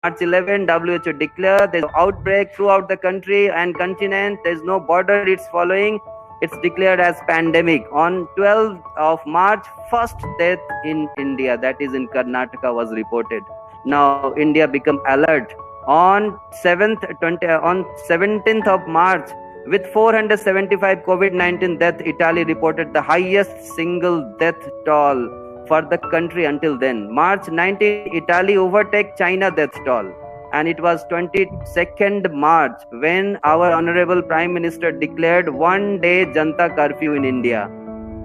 March 11, WHO declared there's outbreak throughout the country and continent. There's no border it's following. It's declared as pandemic. On 12th of March, first death in India, that is in Karnataka, was reported. Now India become alert. On 17th of March, with 475 COVID-19 deaths, Italy reported the highest single death toll for the country until then. March 19, Italy overtake China death toll. And it was 22nd March when our Honorable Prime Minister declared one-day Janta curfew in India.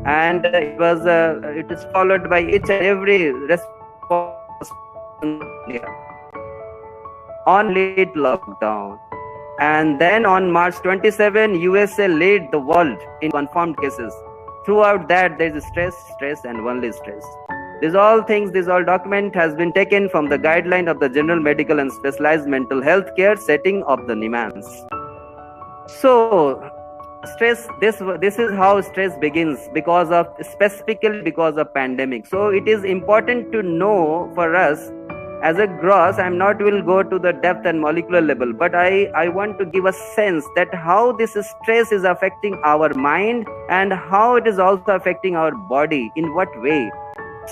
And it is followed by each and every response in India on late lockdown. And then on March 27, USA led the world in confirmed cases. Throughout that, there is stress, and only stress. These all document has been taken from the guideline of the General Medical and Specialized Mental Health Care setting of the NIMHANS. So, stress, this is how stress begins, specifically because of pandemic. So, it is important to know for us, as a gross, I'm not will go to the depth and molecular level, but I want to give a sense that how this stress is affecting our mind and how it is also affecting our body, in what way.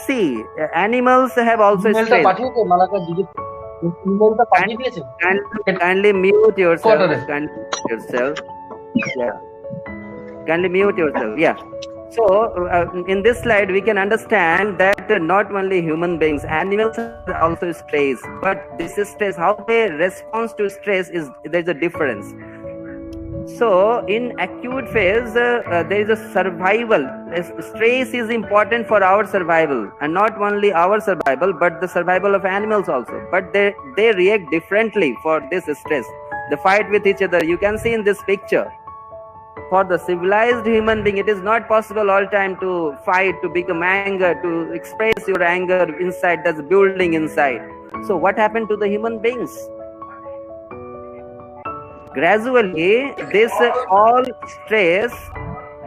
See, animals have also stress. Kindly mute yourself. Yeah. Kindly mute yourself. Yeah. So, in this slide, we can understand that not only human beings, animals are also stressed. But this is stress, how they respond to stress there's a difference. So, in acute phase, there is a survival. Stress is important for our survival, and not only our survival, but the survival of animals also. But they react differently for this stress. They fight with each other. You can see in this picture. For the civilized human being, it is not possible all time to fight, to become anger, to express your anger inside, that's building inside. So what happened to the human beings? Gradually, this all stress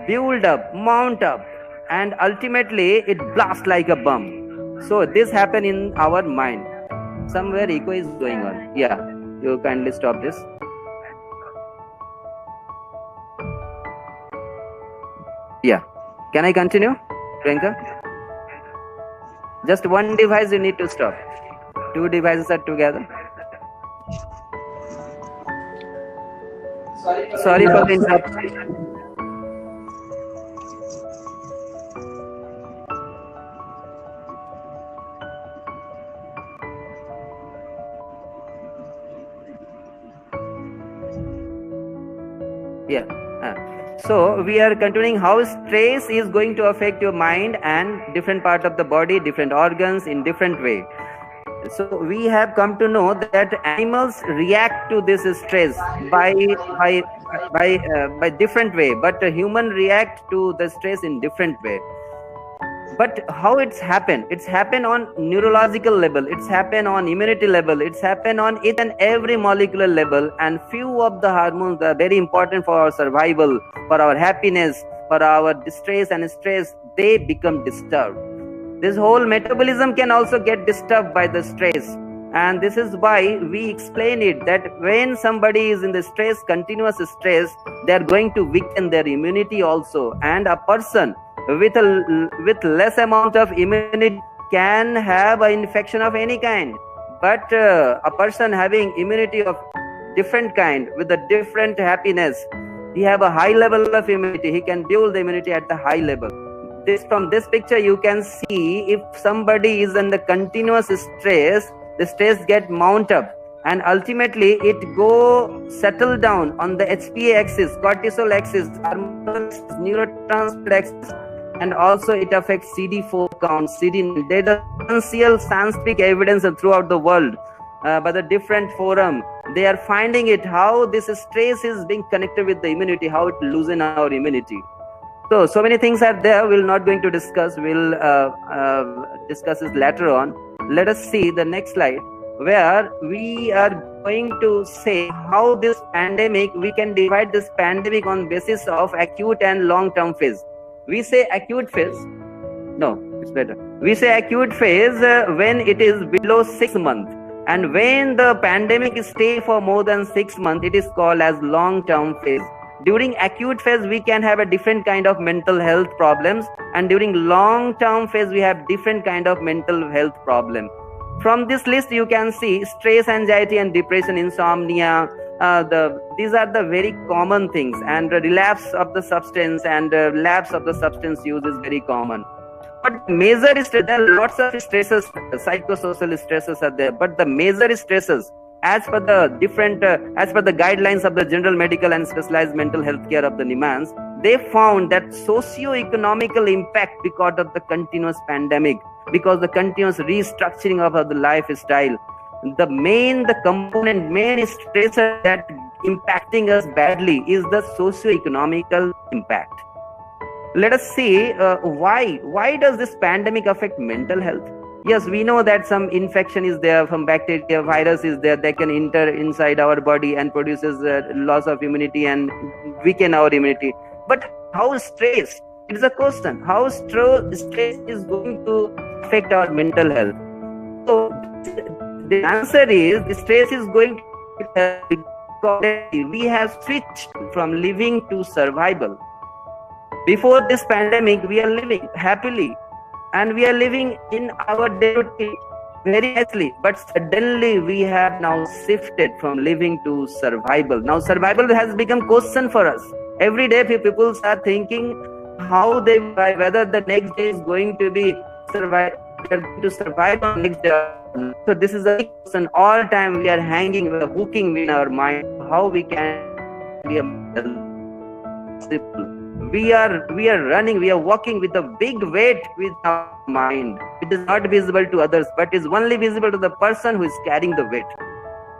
build up, mount up, and ultimately it blasts like a bomb. So this happened in our mind. Somewhere echo is going on. Yeah, you kindly stop this. Yeah. Can I continue, Priyanka? Just one device you need to stop. Two devices are together. Sorry for the interruption. Yeah. So we are continuing how stress is going to affect your mind and different part of the body, different organs in different way. So we have come to know that animals react to this stress by different way, but human react to the stress in different way. But how it's happened? It's happened on neurological level, it's happened on immunity level, it's happened on each and every molecular level, and few of the hormones that are very important for our survival, for our happiness, for our distress and stress, they become disturbed. This whole metabolism can also get disturbed by the stress, and this is why we explain it that when somebody is in the stress, continuous stress, they are going to weaken their immunity also, and a person with less amount of immunity can have an infection of any kind. But a person having immunity of different kind, with a different happiness, he have a high level of immunity, he can build the immunity at the high level. From this picture you can see, if somebody is under continuous stress, the stress get mount up, and ultimately it go settle down on the HPA axis, cortisol axis, neurotransmitter axis, and also it affects CD4 count, CD9. There is substantial scientific evidence throughout the world by the different forum. They are finding it how this stress is being connected with the immunity, how it loosens our immunity. So many things are there. We're not going to discuss. We'll discuss this later on. Let us see the next slide, where we are going to say how this pandemic, we can divide this pandemic on basis of acute and long-term phase. We say acute phase. No, it's better. We say acute phase when it is below 6 months. And when the pandemic stay for more than 6 months, it is called as long-term phase. During acute phase, we can have a different kind of mental health problems, and during long-term phase, we have different kind of mental health problem. From this list, you can see stress, anxiety, and depression, insomnia. These are the very common things, and relapse of the substance and lapse of the substance use is very common. But major stress, there are lots of stresses, psychosocial stresses are there, but the major stresses, as per the guidelines of the general medical and specialized mental health care of the NIMHANS, they found that socio-economical impact because of the continuous pandemic, because the continuous restructuring of the lifestyle, the main stressor that impacting us badly is the socio-economical impact. Let us see why does this pandemic affect mental health? Yes, we know that some infection is there from bacteria, virus is there, they can enter inside our body and produces loss of immunity and weaken our immunity. But how stress? It is a question. How stress is going to affect our mental health? So the answer is the stress is going to because we have switched from living to survival. Before this pandemic, we are living happily and we are living in our day-to-day very nicely. But suddenly we have now shifted from living to survival. Now survival has become question for us. Every day people are thinking how they whether the next day is going to be survive on next day. So this is a question. All time we are hooking in our mind how we can be simple. We are running, we are walking with a big weight with our mind. It is not visible to others, but is only visible to the person who is carrying the weight.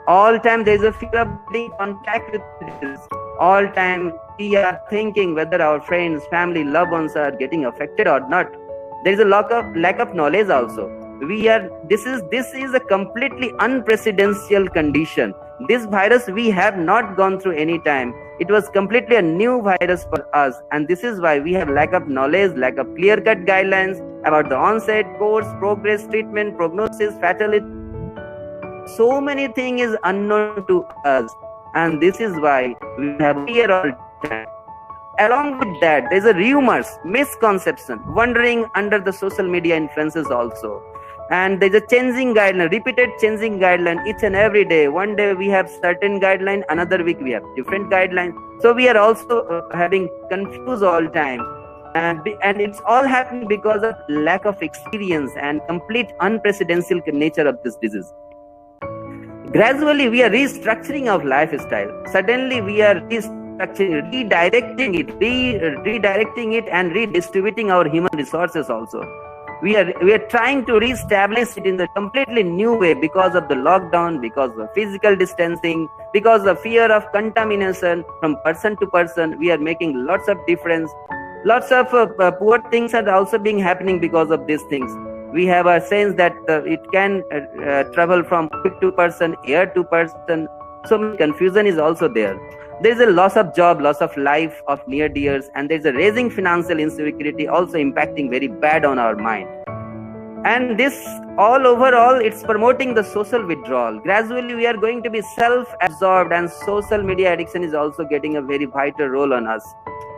All time there is a fear of being in contact with this. All time we are thinking whether our friends, family, loved ones are getting affected or not. There is a lack of knowledge also. This is a completely unprecedented condition. This virus we have not gone through any time. It was completely a new virus for us, and this is why we have lack of knowledge, lack of clear-cut guidelines about the onset, course, progress, treatment, prognosis, fatality. So many things is unknown to us, and this is why we have fear all the time. Along with that, there is a rumors, misconception, wandering under the social media influences also. And there's a changing guideline, repeated changing guideline each and every day. One day we have certain guideline, another week we have different guidelines. So we are also having confused all time. And it's all happening because of lack of experience and complete unprecedented nature of this disease. Gradually we are restructuring our lifestyle. Suddenly we are redirecting it and redistributing our human resources also. We are trying to reestablish it in a completely new way because of the lockdown, because of physical distancing, because of fear of contamination from person to person. We are making lots of difference. Lots of poor things are also being happening because of these things. We have a sense that it can travel from to person, air to person. So confusion is also there. There is a loss of job, loss of life of near dears, and there is a raising financial insecurity also impacting very bad on our mind. And this overall, it's promoting the social withdrawal. Gradually, we are going to be self-absorbed, and social media addiction is also getting a very vital role on us.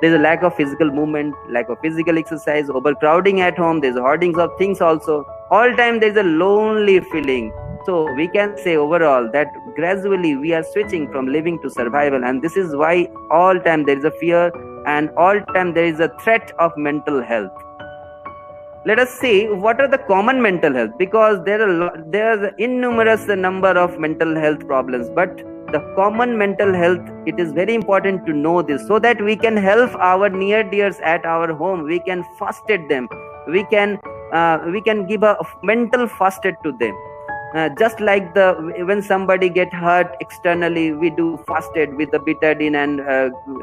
There's a lack of physical movement, lack of physical exercise, overcrowding at home. There's hoardings of things also. All time there's a lonely feeling. So we can say overall that gradually we are switching from living to survival, and this is why all time there is a fear and all time there is a threat of mental health. Let us see what are the common mental health, because there's an innumerous number of mental health problems, but the common mental health, it is very important to know this so that we can help our near dears at our home. We can first aid them. We can give a mental first aid to them. Just like when somebody get hurt externally, we do first aid with the betadine and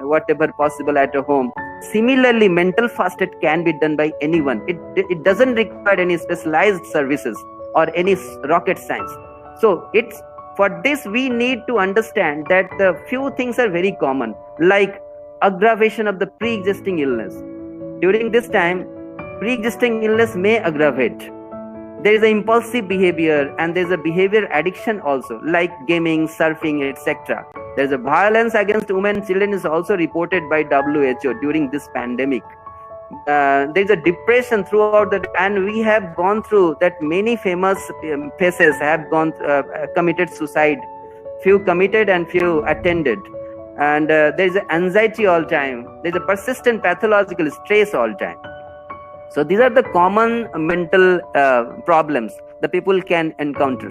whatever possible at home. Similarly, mental first aid can be done by anyone. It doesn't require any specialized services or any rocket science. So for this we need to understand that the few things are very common, like aggravation of the pre-existing illness. During this time, pre-existing illness may aggravate. There is an impulsive behavior, and there is a behavior addiction also, like gaming, surfing, etc. There is a violence against women and children is also reported by WHO during this pandemic. There is a depression throughout the, and we have gone through that. Many famous faces have gone committed suicide. Few committed and few attended. And there is anxiety all time. There is a persistent pathological stress all time. So these are the common mental problems the people can encounter.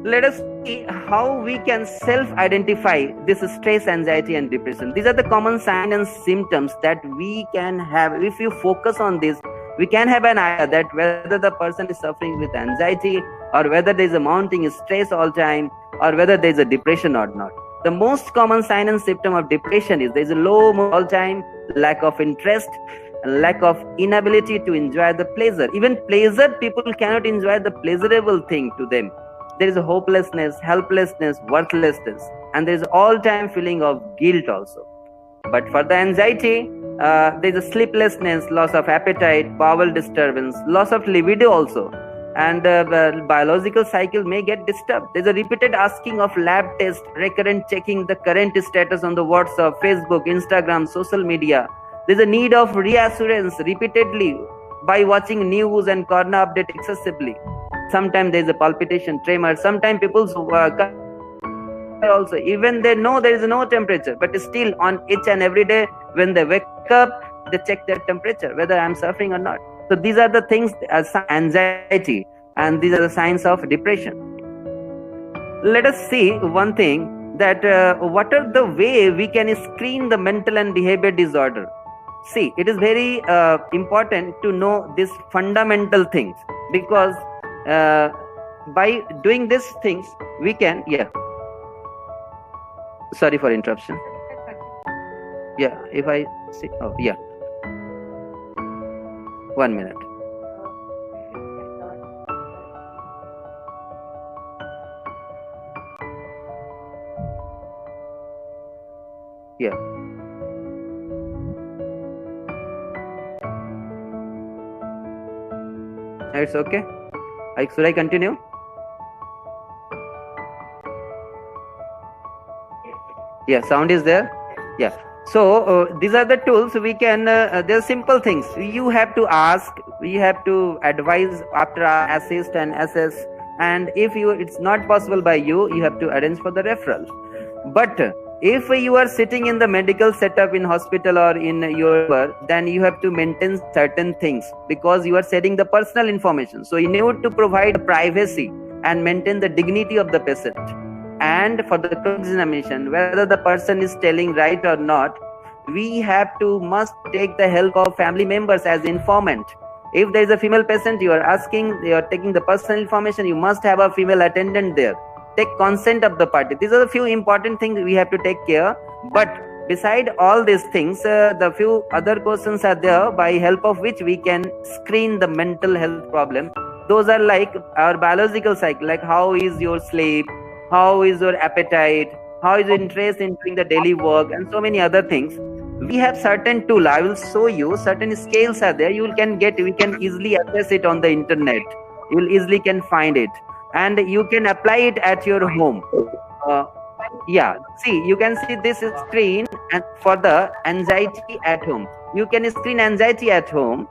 Let us see how we can self-identify this stress, anxiety, and depression. These are the common signs and symptoms that we can have. If you focus on this, we can have an idea that whether the person is suffering with anxiety, or whether there is a mounting stress all time, or whether there is a depression or not. The most common sign and symptom of depression is there is a low mood all time, lack of interest, lack of inability to enjoy the pleasure. Even pleasure, people cannot enjoy the pleasurable thing to them. There is a hopelessness, helplessness, worthlessness, and there is all-time feeling of guilt also. But for the anxiety, there is a sleeplessness, loss of appetite, bowel disturbance, loss of libido also, and the biological cycle may get disturbed. There is a repeated asking of lab tests, recurrent checking the current status on the WhatsApp, Facebook, Instagram, social media. There is a need of reassurance repeatedly by watching news and corona update excessively. Sometimes there is a palpitation, tremor. Sometimes people also, even they know there is no temperature, but still on each and every day when they wake up, they check their temperature, whether I am suffering or not. So these are the things as anxiety, and these are the signs of depression. Let us see one thing, that what are the way we can screen the mental and behavior disorder. See, it is very important to know these fundamental things, because by doing these things we can, sorry for interruption. If I see, 1 minute. It's okay. Should I continue? Sound is there. So these are the tools we can. They're simple things. You have to ask. We have to advise after assist and assess. And if it's not possible by you, you have to arrange for the referral. But if you are sitting in the medical setup in hospital or in your work, then you have to maintain certain things, because you are sharing the personal information. So you need to provide privacy and maintain the dignity of the patient. And for the examination, whether the person is telling right or not, we must take the help of family members as informant. If there is a female patient, you are taking the personal information, you must have a female attendant there. Take consent of the party. These are the few important things we have to take care. But beside all these things, the few other questions are there by help of which we can screen the mental health problem. Those are like our biological cycle, like how is your sleep, how is your appetite, how is your interest in doing the daily work, and so many other things. We have certain tool. I will show you certain scales are there. We can easily access it on the internet. You will easily can find it, and you can apply it at your home. See, you can see this screen, and for the anxiety at home, you can screen anxiety at home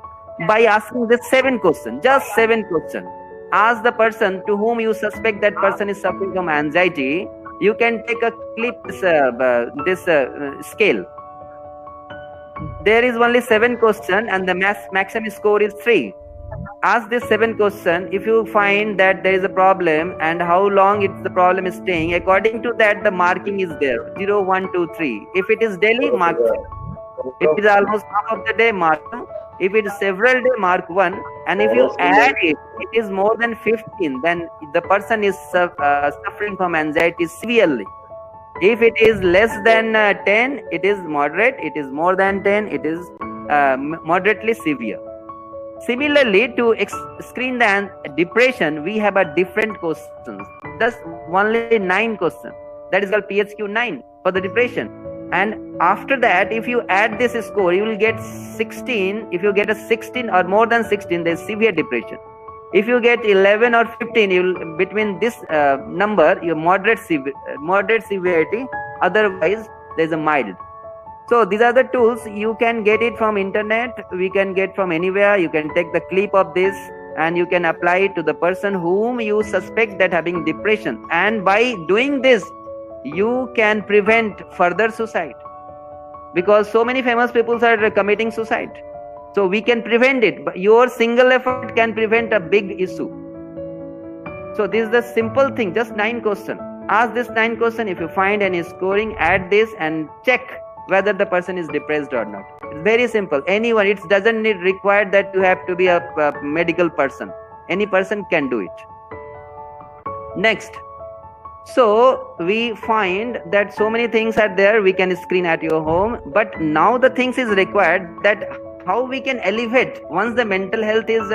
by asking the 7 questions, just 7 questions. Ask the person to whom you suspect that person is suffering from anxiety. You can take a clip this scale. There is only 7 questions, and the maximum score is 3. Ask this 7 questions. If you find that there is a problem and how long the problem is staying, according to that the marking is there, 0, 1, 2, 3. If it is daily, mark 3. If it is almost half of the day, mark 2. If it is several days, mark 1. And if you add it is more than 15, then the person is suffering from anxiety severely. If it is less than 10, it is moderate. It is more than 10, it is moderately severe. Similarly, to screen the depression, we have a different questions. Just only 9 questions. That is called PHQ 9 for the depression. And after that, if you add this score, you will get 16. If you get a 16 or more than 16, there is severe depression. If you get 11 or 15, you'll between this number, your moderate severity. Otherwise, there's a mild. So these are the tools. You can get it from internet. We can get from anywhere. You can take the clip of this and you can apply it to the person whom you suspect that having depression. And by doing this, you can prevent further suicide, because so many famous people are committing suicide. So we can prevent it. But your single effort can prevent a big issue. So this is the simple thing. Just 9 questions. Ask this 9 questions. If you find any scoring, add this and check whether the person is depressed or not. It's very simple. Anyone. It doesn't require that you have to be a medical person. Any person can do it. Next. So we find that so many things are there. We can screen at your home. But now the things is required that how we can elevate. Once the mental health is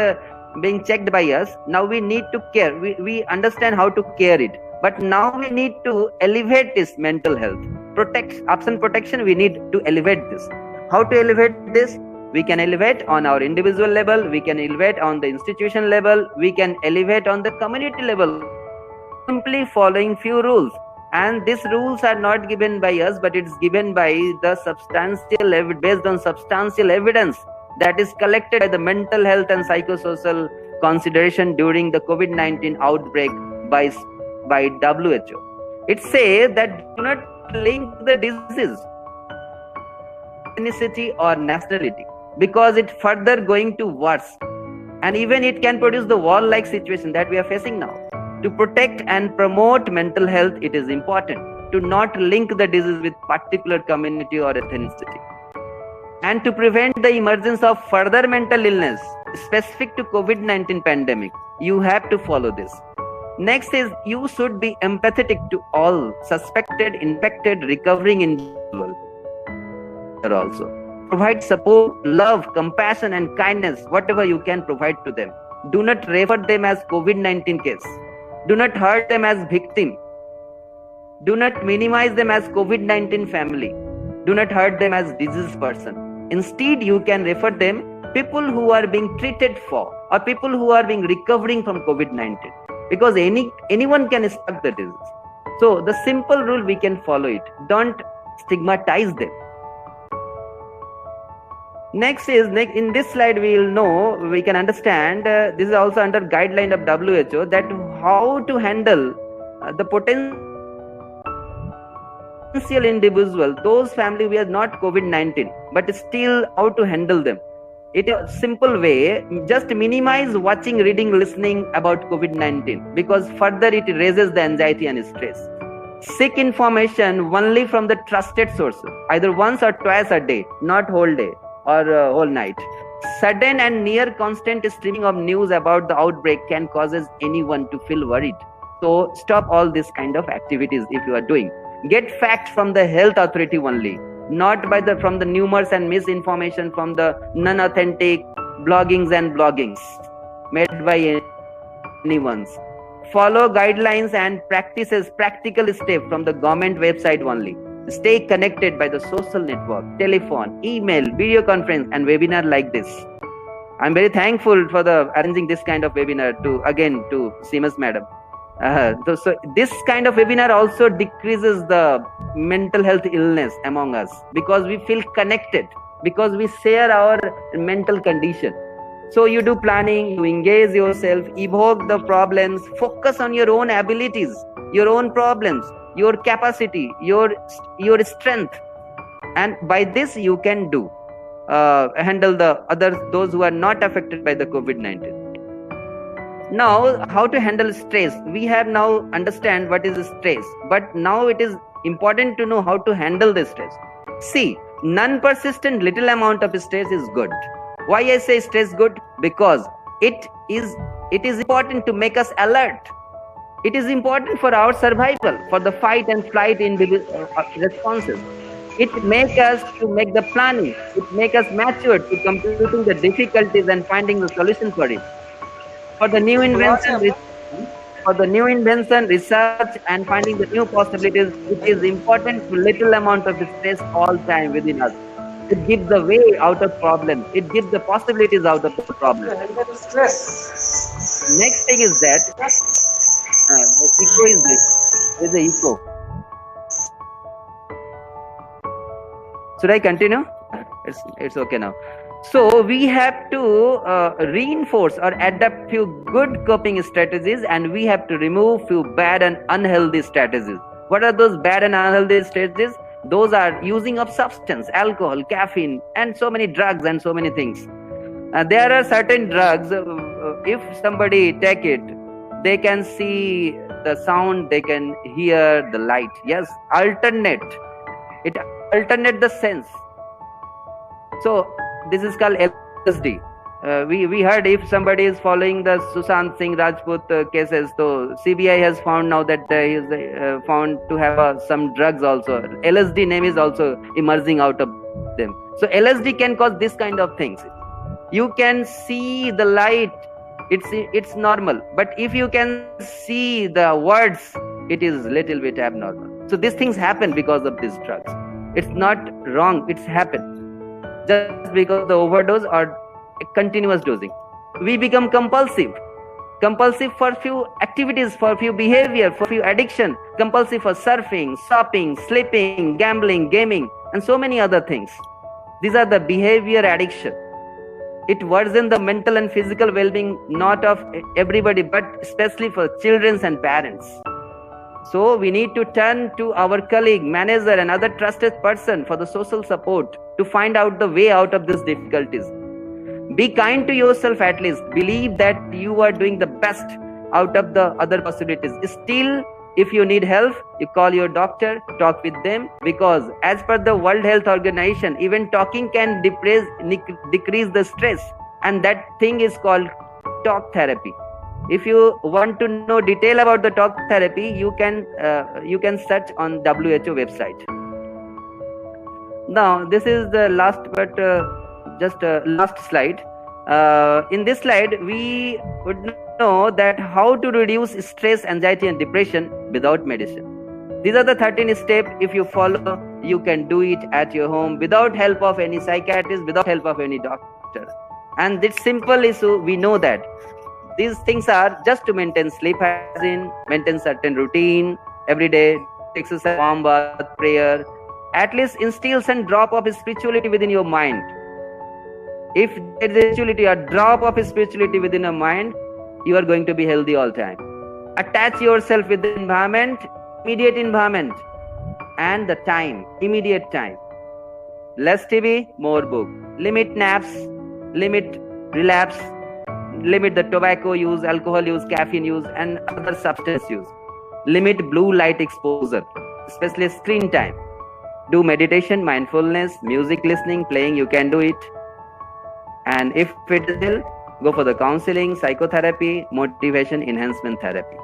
being checked by us, now we need to care. We understand how to care it. But now we need to elevate this mental health. Absent protection, we need to elevate this. How to elevate this? We can elevate on our individual level. We can elevate on the institution level. We can elevate on the community level. Simply following few rules. And these rules are not given by us, but it's given by the based on substantial evidence that is collected by the mental health and psychosocial consideration during the COVID-19 outbreak by WHO. It says that do not link the disease, ethnicity or nationality, because it further going to worse. And even it can produce the war-like situation that we are facing now. To protect and promote mental health, it is important to not link the disease with particular community or ethnicity. And to prevent the emergence of further mental illness specific to COVID-19 pandemic, you have to follow this. Next is you should be empathetic to all suspected, infected, recovering individuals. Also, provide support, love, compassion and kindness, whatever you can provide to them. Do not refer them as COVID-19 case. Do not hurt them as victim. Do not minimize them as COVID-19 family. Do not hurt them as disease person. Instead, you can refer them people who are being treated for or people who are being recovering from COVID-19, because anyone can start the disease. So the simple rule, we can follow it. Don't stigmatize them. Next is, in this slide we will know, we can understand, this is also under guideline of WHO, that how to handle the potential individual, those family who are not COVID-19, but still how to handle them. It is a simple way, just minimize watching, reading, listening about COVID-19, because further it raises the anxiety and stress. Seek information only from the trusted sources, either once or twice a day, not whole day or whole night. Sudden and near constant streaming of news about the outbreak can causes anyone to feel worried. So stop all this kind of activities if you are doing. Get facts from the health authority only, not from the rumors and misinformation from the non-authentic bloggings made by anyone. Follow guidelines and practical steps from the government website only. Stay connected by the social network, telephone, email, video conference, and webinar like this. I'm very thankful for the arranging this kind of webinar to Seamus madam. So this kind of webinar also decreases the mental health illness among us, because we feel connected, because we share our mental condition. So you do planning, you engage yourself, evoke the problems, focus on your own abilities, your own problems, your capacity, your strength, and by this you can handle those who are not affected by the COVID-19. Now, how to handle stress? We have now understand what is stress, but now it is important to know how to handle the stress. See, non-persistent little amount of stress is good. Why I say stress good? Because it is important to make us alert. It is important for our survival, for the fight and flight responses. It makes us to make the planning. It makes us mature to computing the difficulties and finding the solution for it. For the new invention, research and finding the new possibilities, it is important to little amount of stress all time within us. It gives the way out of problems. It gives the possibilities out of the problem. Stress. Next thing is that the echo is there. There's a echo. Should I continue? It's okay now. So we have to reinforce or adapt few good coping strategies, and we have to remove few bad and unhealthy strategies. What are those bad and unhealthy strategies? Those are using of substance, alcohol, caffeine, and so many drugs and so many things. There are certain drugs, if somebody take it, they can see the sound, they can hear the light. Yes, it alternate the sense. So this is called LSD. We heard if somebody is following the Sushant Singh Rajput cases, so CBI has found now that he is found to have some drugs also. LSD name is also emerging out of them. So LSD can cause this kind of things. You can see the light, it's normal, but if you can see the words, it is little bit abnormal. So these things happen because of these drugs. It's not wrong, it's happened just because the overdose or continuous dosing. We become compulsive for few activities, for few behavior, for few addiction, compulsive for surfing, shopping, sleeping, gambling, gaming, and so many other things. These are the behavior addiction. It worsens the mental and physical well-being, not of everybody, but especially for children and parents. So we need to turn to our colleague, manager, and other trusted person for the social support to find out the way out of these difficulties. Be kind to yourself at least. Believe that you are doing the best out of the other possibilities. Still, if you need help, you call your doctor, talk with them, because as per the World Health Organization, even talking can decrease the stress, and that thing is called talk therapy. If you want to know detail about the talk therapy, you can search on WHO website. Now this is the last, but just last slide. In this slide, we would know that how to reduce stress, anxiety, and depression without medicine. These are the 13 steps. If you follow, you can do it at your home without help of any psychiatrist, without help of any doctor. And it's simple issue. We know that these things are just to maintain sleep hygiene, maintain certain routine every day, exercise, warm bath, prayer. At least instill some drop of spirituality within your mind. If there is spirituality, a drop of spirituality within your mind, you are going to be healthy all time. Attach yourself with the environment, immediate environment, and the time, immediate time. Less TV, more book. Limit naps, limit relapse, limit the tobacco use, alcohol use, caffeine use, and other substance use. Limit blue light exposure, especially screen time. Do meditation, mindfulness, music listening, playing, you can do it. And if it is ill, go for the counseling, psychotherapy, motivation enhancement therapy.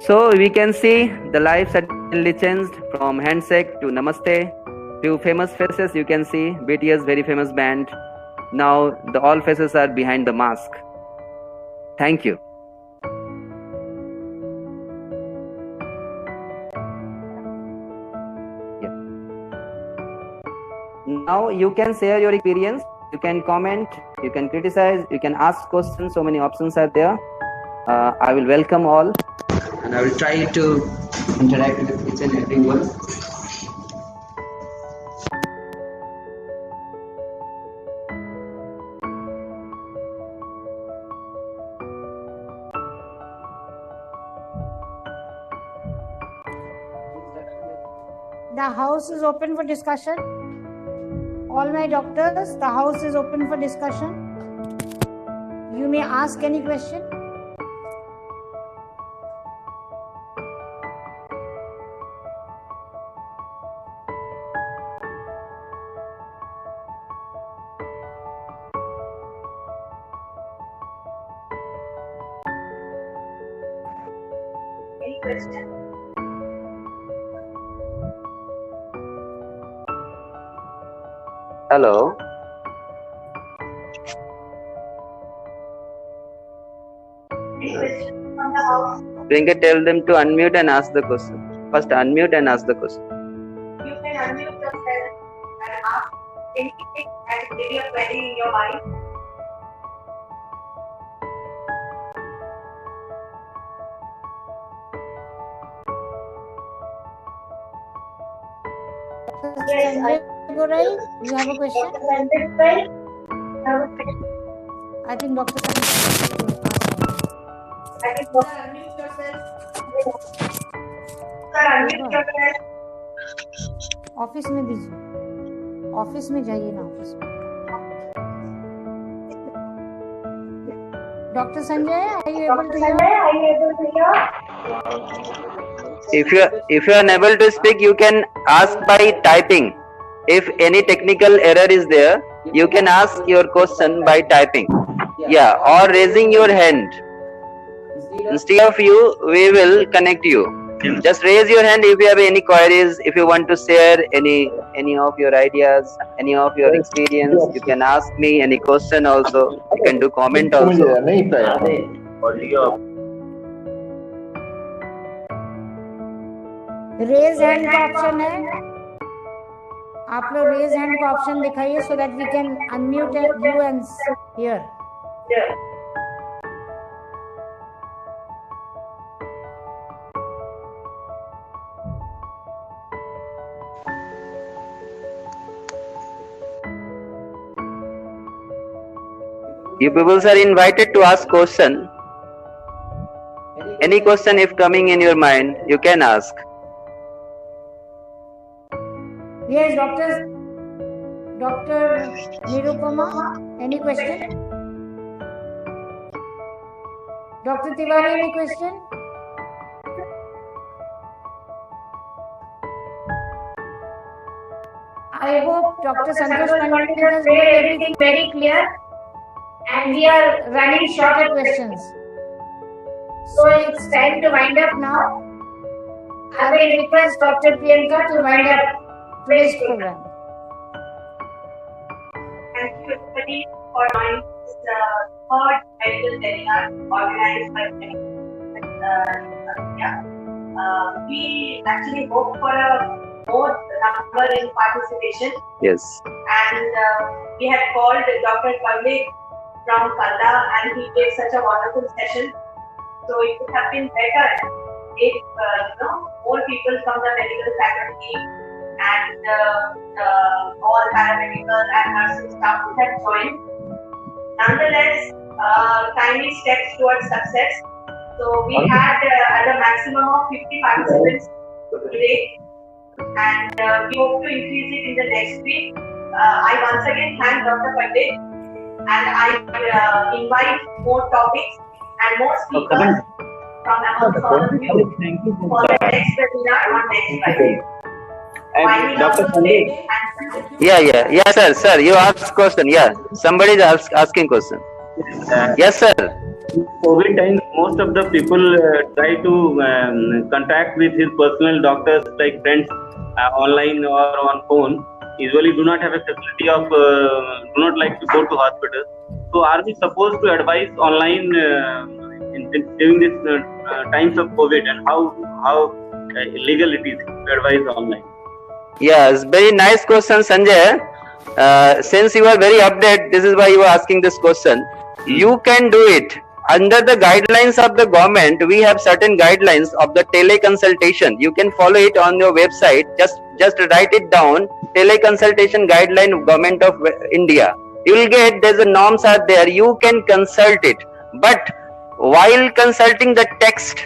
So we can see the life suddenly changed from handshake to namaste. Few famous faces you can see, BTS, very famous band. Now all faces are behind the mask. Thank you. Yeah. Now you can share your experience, you can comment, you can criticize, you can ask questions. So many options are there. I will welcome all, and I will try to interact with each and everyone. The house is open for discussion. All my doctors, the house is open for discussion. You may ask any question. Any question? Hello. Priyanka, tell them to unmute and ask the question. First unmute and ask the question. You can unmute yourself and ask anything and give your query in your mind. Sanjay Gorai, you have a question? I think Dr. Office में दीजिए, office में जाइए ना, office में. Dr. Sanjay, are you able to hear? If you are unable to speak, you can ask by typing. If any technical error is there, you can ask your question by typing. Yeah, or raising your hand. Instead of you, we will connect you. Just raise your hand if you have any queries. If you want to share any of your ideas, any of your experience, you can ask me any question also. You can do comment also. Raise hand का option है, आप लोग raise hand का option दिखाइए so that we can unmute you and hear. You people are invited to ask question. Any question if coming in your mind, you can ask. Yes, Dr. Nirupama, any question? Dr. Tiwari, any question? I hope Dr. Santosh Pandit has made everything very clear, and we are running short of questions. So it's time to wind up now. I will request Dr. Priyanka to wind up today's program. Thank you everybody for joining this third medical seminar organized by we actually hope for a more number in participation. Yes. And we had called Dr. Pandit from Kalla, and he gave such a wonderful session. So it would have been better if more people from the medical faculty and all paramedical and nursing staff would have joined. Nonetheless, time is steps towards success. So we had at a maximum of 50 participants today, and we hope to increase it in the next week. I once again thank Dr. Pandit, and I invite more topics and more speakers from amongst all of you for the next webinar on next Friday. Dr. Pandit. Yeah, sir, you ask question. Yeah, somebody is asking question. Yes, sir. COVID times, most of the people try to contact with his personal doctors, like friends, online or on phone. Usually do not have a facility of, do not like to go to hospital. So are we supposed to advise online during this times of COVID, and how legal it is to advise online? Yes, very nice question, Sanjay. Since you are very updated, this is why you are asking this question. You can do it. Under the guidelines of the government, we have certain guidelines of the teleconsultation. You can follow it on your website. Just write it down. Teleconsultation guideline, Government of India. You will get, there's a norms are there. You can consult it. But while consulting the text,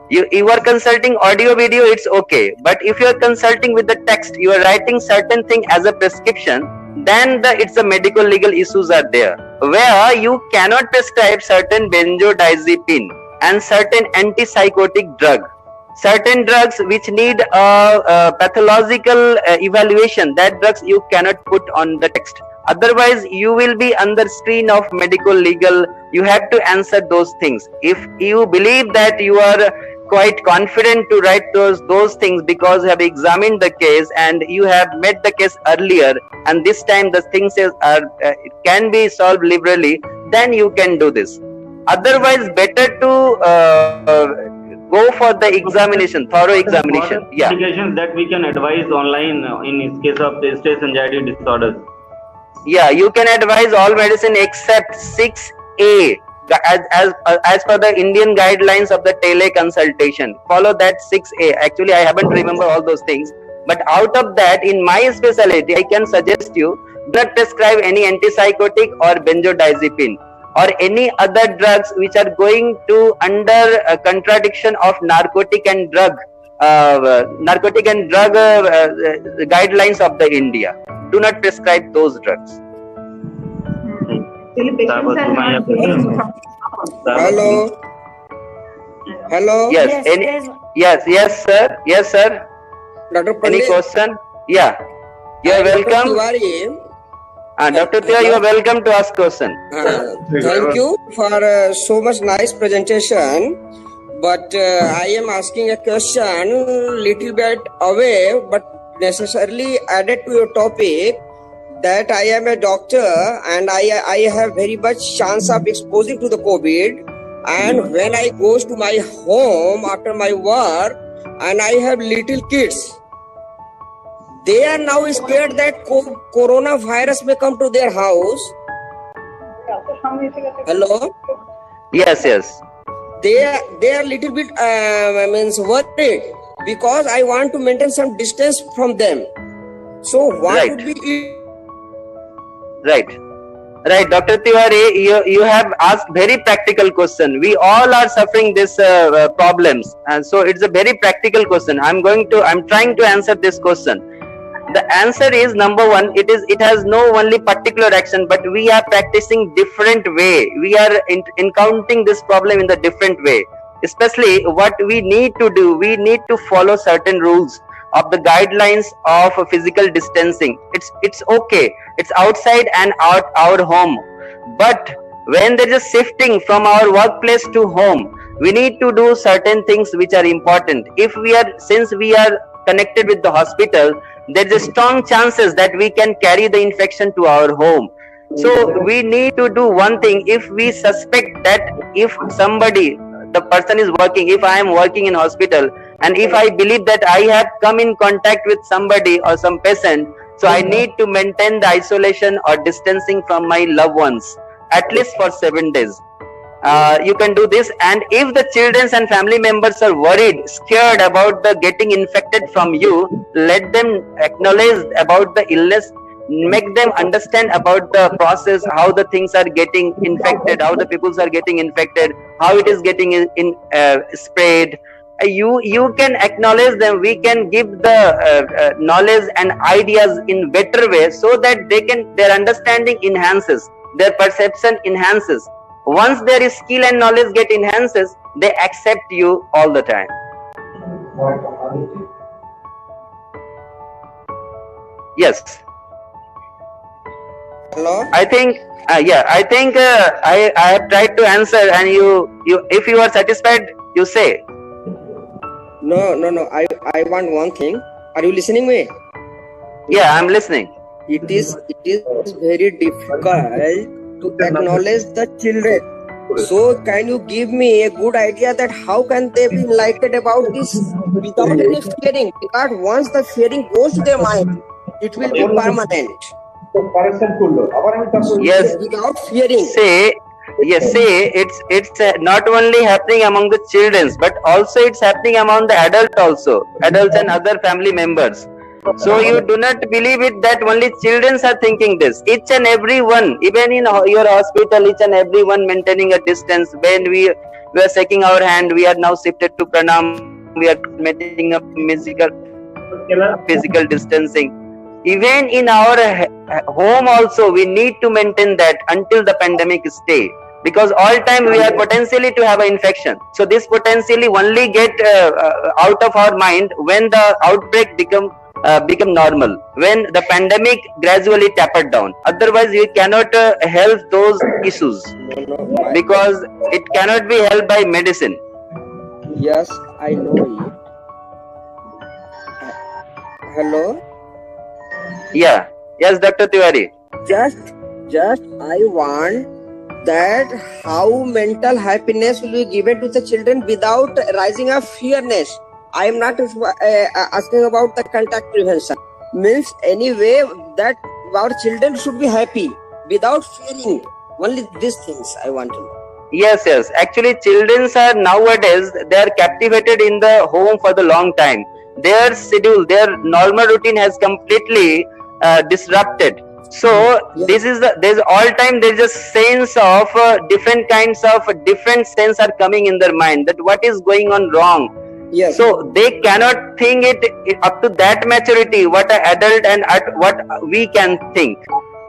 you are consulting audio video, it's okay. But if you are consulting with the text, you are writing certain thing as a prescription, then it's a medical legal issues are there, where you cannot prescribe certain benzodiazepine and certain antipsychotic drug, certain drugs which need a pathological evaluation. That drugs you cannot put on the text. Otherwise, you will be under screen of medical legal. You have to answer those things. If you believe that you are quite confident to write those things because you have examined the case and you have met the case earlier, and this time the things it can be solved liberally, then you can do this. Otherwise, better to go for the examination, thorough examination. Yeah. Medications that we can advise online in case of stress anxiety disorders. Yeah, you can advise all medicine except 6A. As per the Indian guidelines of the teleconsultation, follow that 6A. Actually, I haven't remember all those things. But out of that, in my specialty, I can suggest you do not prescribe any antipsychotic or benzodiazepine or any other drugs which are going to under contradiction of narcotic and drug guidelines of the India. Do not prescribe those drugs. Hello. Hello. Yes. Yes, sir. Yes, sir. Dr. Any Pandit. question? Yeah. You are welcome. Dr. Tiwari, you are welcome to ask question. Thank you for so much nice presentation. But I am asking a question little bit away, but necessarily added to your topic. That I am a doctor and I have very much chance of exposing to the COVID. And when I goes to my home after my work and I have little kids, they are now scared that coronavirus may come to their house. Hello? Yes. They are little bit worried because I want to maintain some distance from them. So what Right. would be it? Right, Dr. Tiwari, you have asked very practical question. We all are suffering these problems, and so it's a very practical question. I'm trying to answer this question. The answer is number one. It has no only particular action, but we are practicing different way. We are encountering this problem in the different way. Especially what we need to do, we need to follow certain rules of the guidelines of physical distancing. It's okay. It's outside and our home. But when there is a shifting from our workplace to home, we need to do certain things which are important. Since we are connected with the hospital, there is a strong chances that we can carry the infection to our home. So we need to do one thing. If we suspect that if the person is working, if I am working in hospital, and if I believe that I have come in contact with somebody or some patient, so I need to maintain the isolation or distancing from my loved ones, at least for 7 days. You can do this, and if the children and family members are worried, scared about the getting infected from you, let them acknowledge about the illness, make them understand about the process, how the things are getting infected, how the peoples are getting infected, how it is getting spread. You can acknowledge them. We can give the knowledge and ideas in better way, so that their understanding enhances, their perception enhances. Once their skill and knowledge get enhances, they accept you all the time. Yes. Hello? I think I have tried to answer, and you if you are satisfied, you say. No. I want one thing. Are you listening me? Yeah, I'm listening. It is very difficult to acknowledge the children. So can you give me a good idea that how can they be enlightened about this without any fearing? Because once the fearing goes to their mind, it will be permanent. Yes. Without fearing. Say it's not only happening among the children, but also it's happening among the adults and other family members. So you do not believe it that only children are thinking this. Each and every one, even in your hospital, each and every one maintaining a distance. When we are shaking our hand, we are now shifted to pranam. We are maintaining a physical distancing. Even in our home also, we need to maintain that until the pandemic stay. Because all time we are potentially to have an infection. So this potentially only get out of our mind when the outbreak become normal, when the pandemic gradually tapered down. Otherwise, we cannot help those issues, because it cannot be helped by medicine. Yes, I know it. Hello? Yeah. Yes, Dr. Tiwari. Just I want that how mental happiness will be given to the children without rising of fearness. I am not asking about the contact prevention. Means anyway that our children should be happy without fearing. Only these things I want to know. Yes. Actually, children are nowadays, they are captivated in the home for the long time. their schedule, their normal routine has completely disrupted. So there's all time there's a sense of different kinds of different sense are coming in their mind, that what is going on wrong. Yes. So they cannot think it up to that maturity what an adult and what we can think.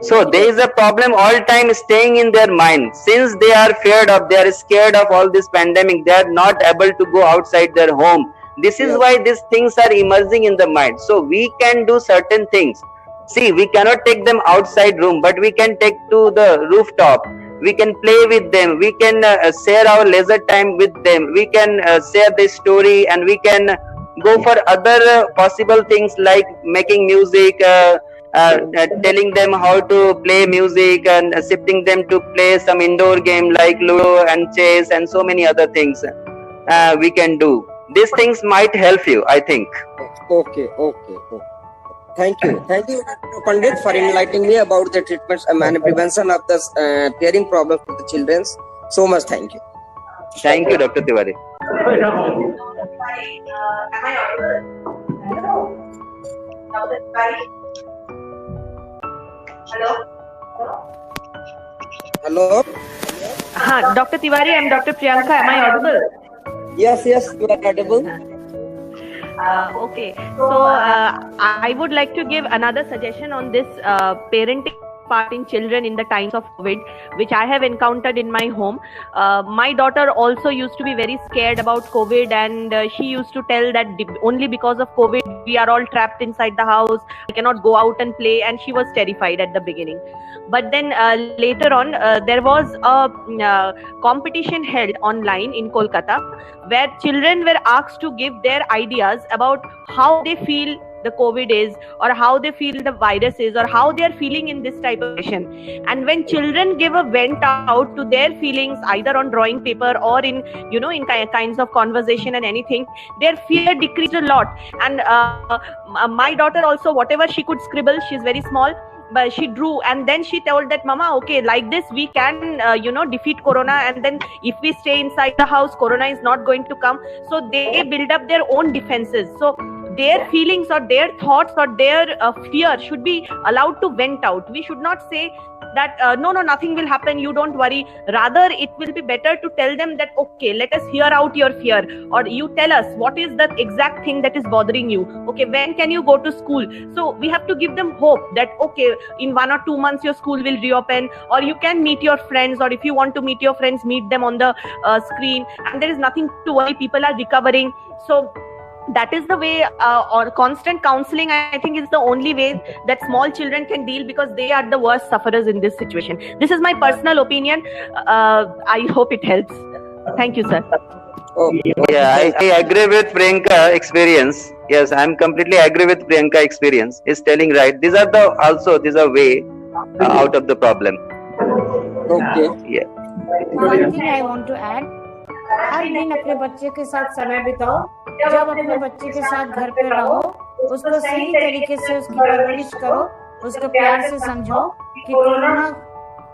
So there is a problem all time staying in their mind. Since they are scared of all this pandemic, they are not able to go outside their home. This is why these things are emerging in the mind. So we can do certain things. See, we cannot take them outside room, but we can take to the rooftop. We can play with them. We can share our leisure time with them. We can share the story, and we can go for other possible things like making music, telling them how to play music, and shifting them to play some indoor game like Ludo and chess and so many other things we can do. These things might help you, I think. Okay. Thank you, Dr. Pandit, for enlightening me about the treatments and prevention of the hearing problems for the children. So much thank you. Thank you, Dr. Tiwari. Am I audible? Hello? Dr. Tiwari? Hello? Dr. Tiwari, I'm Dr. Priyanka. Am I audible? Yes, you are audible. Okay. So I would like to give another suggestion on this parenting part in children in the times of COVID, which I have encountered in my home. My daughter also used to be very scared about COVID, and she used to tell that only because of COVID we are all trapped inside the house, we cannot go out and play, and she was terrified at the beginning. But then later on, there was a competition held online in Kolkata where children were asked to give their ideas about how they feel the COVID is, or how they feel the virus is, or how they are feeling in this type of situation. And when children give a vent out to their feelings, either on drawing paper or in kinds of conversation and anything, their fear decreased a lot. And my daughter also, whatever she could scribble, she's very small, but she drew, and then she told that, Mama, okay, like this we can defeat corona, and then if we stay inside the house, corona is not going to come. So they build up their own defenses. So their feelings or their thoughts or their fear should be allowed to vent out. We should not say that no, nothing will happen, you don't worry. Rather, it will be better to tell them that, okay, let us hear out your fear, or you tell us what is the exact thing that is bothering you. Okay, when can you go to school? So we have to give them hope that, okay, in 1 or 2 months your school will reopen, or you can meet your friends, or if you want to meet your friends, meet them on the screen, and there is nothing to worry, people are recovering. So that is the way, or constant counseling, I think, is the only way that small children can deal, because they are the worst sufferers in this situation. This is my personal opinion. I hope it helps. Thank you, sir. Yeah, I agree with Priyanka experience. Yes, I'm completely agree with Priyanka experience. Is telling right. These are way out of the problem. Okay. Yeah. One thing I want to add, हर दिन अपने बच्चे के साथ समय बिताओ. जब अपने बच्चे के साथ घर पे रहो, उसको सही तरीके से उसकी परवरिश करो, उसको प्यार से समझाओ कि कोरोना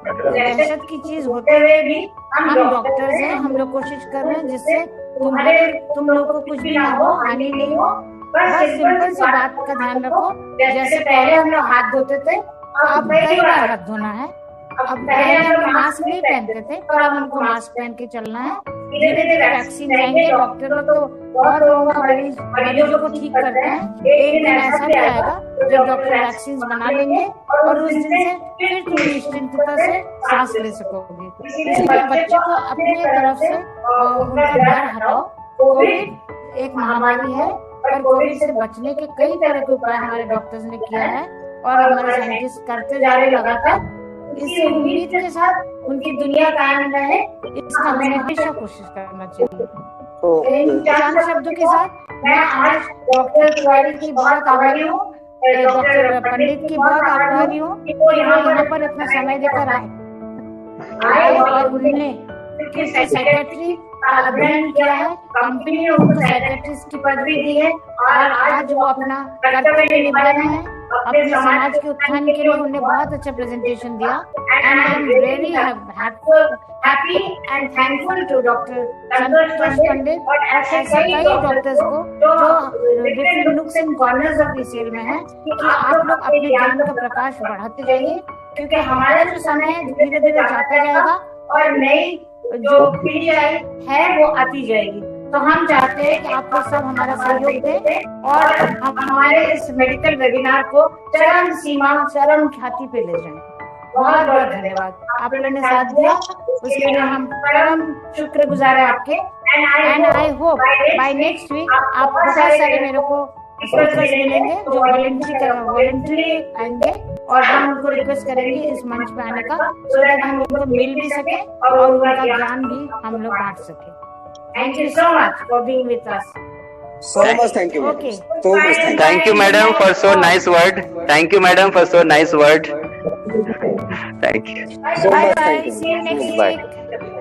दहशत की चीज होते हुए भी हम डॉक्टर्स हैं, हम लोग कोशिश कर रहे हैं जिससे तुम लोग को कुछ भी ना हो, हानि नहीं हो. बस सिंपल सी बात का ध्यान रखो. जैसे पहले हम लोग हाथ धोते थे, अब कई बार हाथ धोना है. अब पहले हम लोग मास्क नहीं पहनते थे, पर अब हमको मास्क पहन के चलना है. धीरे धीरे वैक्सीन जाएंगे. डॉक्टर लोग तो बहुत लोगों का मरीजों को ठीक करते हैं. एक दिन ऐसा भी आएगा जब डॉक्टर वैक्सीन बना लेंगे, और उस दिन से फिर तुम निश्चिंतता से सांस ले सकोगे. इसलिए बच्चों को अपनी तरफ से उनका डर हटाओ. कोविड एक महामारी है, पर कोविड से बचने के कई तरह के उपाय हमारे डॉक्टर्स ने किया है, और हमारे साइंटिस्ट करते जा रहे लगातार. इसी उम्मीद के साथ उनकी दुनिया कायम रहे, इसका हमें हमेशा कोशिश करना चाहिए. इन चार शब्दों के साथ मैं आज डॉक्टर तिवारी की बहुत आभारी हूँ, डॉक्टर पंडित की बहुत आभारी हूँ कि वो यहाँ पर अपना समय देकर आए और उन्होंने सेक्रेटरी का अध्ययन किया है. कंपनी ने उनको सेक्रेटरी की पदवी दी है, और आज वो अपना कर्तव्य निभा रहे हैं. अपने समाज के उत्थान के लिए उन्होंने बहुत अच्छा प्रेजेंटेशन दिया. And I am very happy and thankful to doctor Santosh Pandit और ऐसे कई डॉक्टर्स को जो different nooks and corners of this field में है कि आप लोग अपने ज्ञान का प्रकाश बढ़ाते जाइए, क्योंकि हमारा जो समय है धीरे धीरे जाता जाएगा और नई जो पीढ़ी है वो आती जाएगी। तो हम चाहते हैं कि आप लोग सब हमारा सहयोग दें और हम हमारे इस मेडिकल वेबिनार को चरम सीमा, चरम ख्याति पे ले जाएं। बहुत बहुत धन्यवाद, आप लोगों ने साथ दिया, उसके लिए हम परम शुक्रगुजार है आपके। And I hope by next week आप बहुत सारे मेरे को स्पीकर्स मिलेंगे जो वॉलंटरी आएंगे और हम उनको रिक्वेस्ट करेंगे इस मंच पे आने का, सो दैट हम उनको मिल भी सके और उनका ज्ञान भी हम लोग बांट सके। Thank you so much for being with us. So much thank you. Okay. So much thank you. Thank you, madam, for so nice word. Thank you, madam, for so nice word. Thank you. So Bye much bye. thank you. See you next Bye. week.